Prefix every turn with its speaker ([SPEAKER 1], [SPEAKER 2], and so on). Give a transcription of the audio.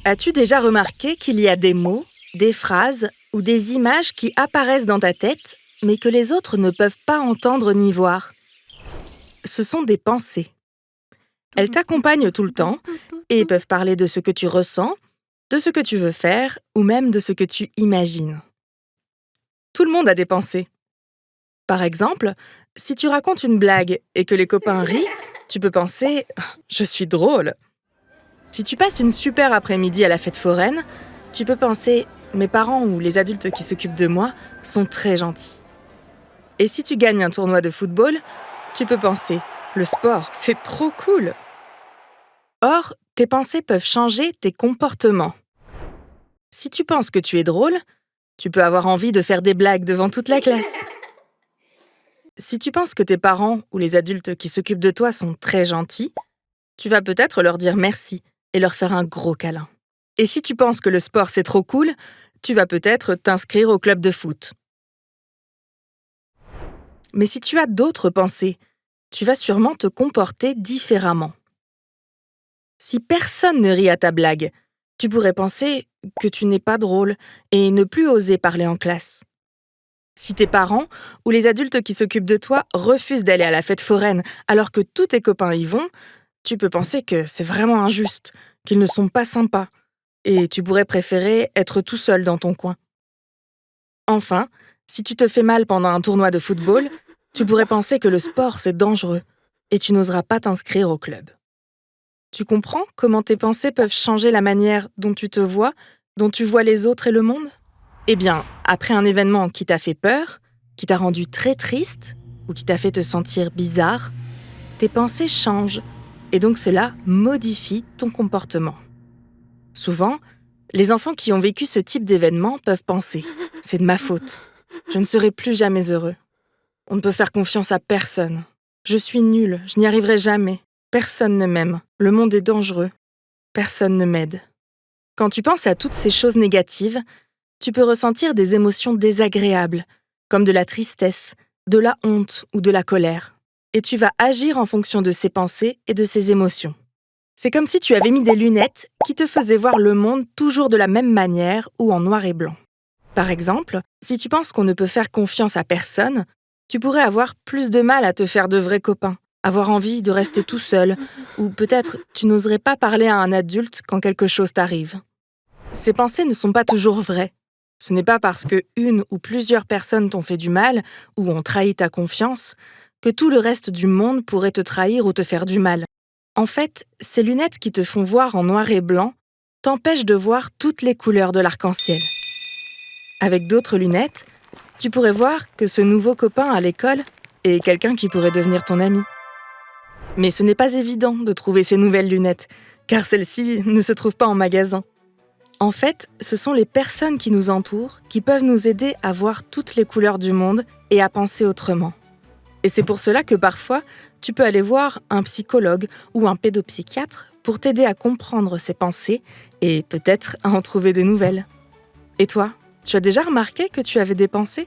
[SPEAKER 1] As-tu déjà remarqué qu'il y a des mots, des phrases ou des images qui apparaissent dans ta tête, mais que les autres ne peuvent pas entendre ni voir? Ce sont des pensées. Elles t'accompagnent tout le temps et peuvent parler de ce que tu ressens, de ce que tu veux faire ou même de ce que tu imagines. Tout le monde a des pensées. Par exemple, si tu racontes une blague et que les copains rient, tu peux penser « je suis drôle ». Si tu passes une super après-midi à la fête foraine, tu peux penser « mes parents ou les adultes qui s'occupent de moi sont très gentils ». Et si tu gagnes un tournoi de football, tu peux penser « le sport, c'est trop cool ». Or, tes pensées peuvent changer tes comportements. Si tu penses que tu es drôle, tu peux avoir envie de faire des blagues devant toute la classe. Si tu penses que tes parents ou les adultes qui s'occupent de toi sont très gentils, tu vas peut-être leur dire merci et leur faire un gros câlin. Et si tu penses que le sport c'est trop cool, tu vas peut-être t'inscrire au club de foot. Mais si tu as d'autres pensées, tu vas sûrement te comporter différemment. Si personne ne rit à ta blague, tu pourrais penser que tu n'es pas drôle et ne plus oser parler en classe. Si tes parents ou les adultes qui s'occupent de toi refusent d'aller à la fête foraine alors que tous tes copains y vont, tu peux penser que c'est vraiment injuste, qu'ils ne sont pas sympas, et tu pourrais préférer être tout seul dans ton coin. Enfin, si tu te fais mal pendant un tournoi de football, tu pourrais penser que le sport c'est dangereux, et tu n'oseras pas t'inscrire au club. Tu comprends comment tes pensées peuvent changer la manière dont tu te vois, dont tu vois les autres et le monde ? Eh bien, après un événement qui t'a fait peur, qui t'a rendu très triste ou qui t'a fait te sentir bizarre, tes pensées changent et donc cela modifie ton comportement. Souvent, les enfants qui ont vécu ce type d'événement peuvent penser « c'est de ma faute, je ne serai plus jamais heureux. On ne peut faire confiance à personne. Je suis nul, je n'y arriverai jamais. Personne ne m'aime, le monde est dangereux. Personne ne m'aide. » Quand tu penses à toutes ces choses négatives, tu peux ressentir des émotions désagréables, comme de la tristesse, de la honte ou de la colère. Et tu vas agir en fonction de ces pensées et de ces émotions. C'est comme si tu avais mis des lunettes qui te faisaient voir le monde toujours de la même manière ou en noir et blanc. Par exemple, si tu penses qu'on ne peut faire confiance à personne, tu pourrais avoir plus de mal à te faire de vrais copains, avoir envie de rester tout seul, ou peut-être tu n'oserais pas parler à un adulte quand quelque chose t'arrive. Ces pensées ne sont pas toujours vraies. Ce n'est pas parce que une ou plusieurs personnes t'ont fait du mal ou ont trahi ta confiance que tout le reste du monde pourrait te trahir ou te faire du mal. En fait, ces lunettes qui te font voir en noir et blanc t'empêchent de voir toutes les couleurs de l'arc-en-ciel. Avec d'autres lunettes, tu pourrais voir que ce nouveau copain à l'école est quelqu'un qui pourrait devenir ton ami. Mais ce n'est pas évident de trouver ces nouvelles lunettes, car celles-ci ne se trouvent pas en magasin. En fait, ce sont les personnes qui nous entourent qui peuvent nous aider à voir toutes les couleurs du monde et à penser autrement. Et c'est pour cela que parfois, tu peux aller voir un psychologue ou un pédopsychiatre pour t'aider à comprendre ces pensées et peut-être à en trouver des nouvelles. Et toi, tu as déjà remarqué que tu avais des pensées ?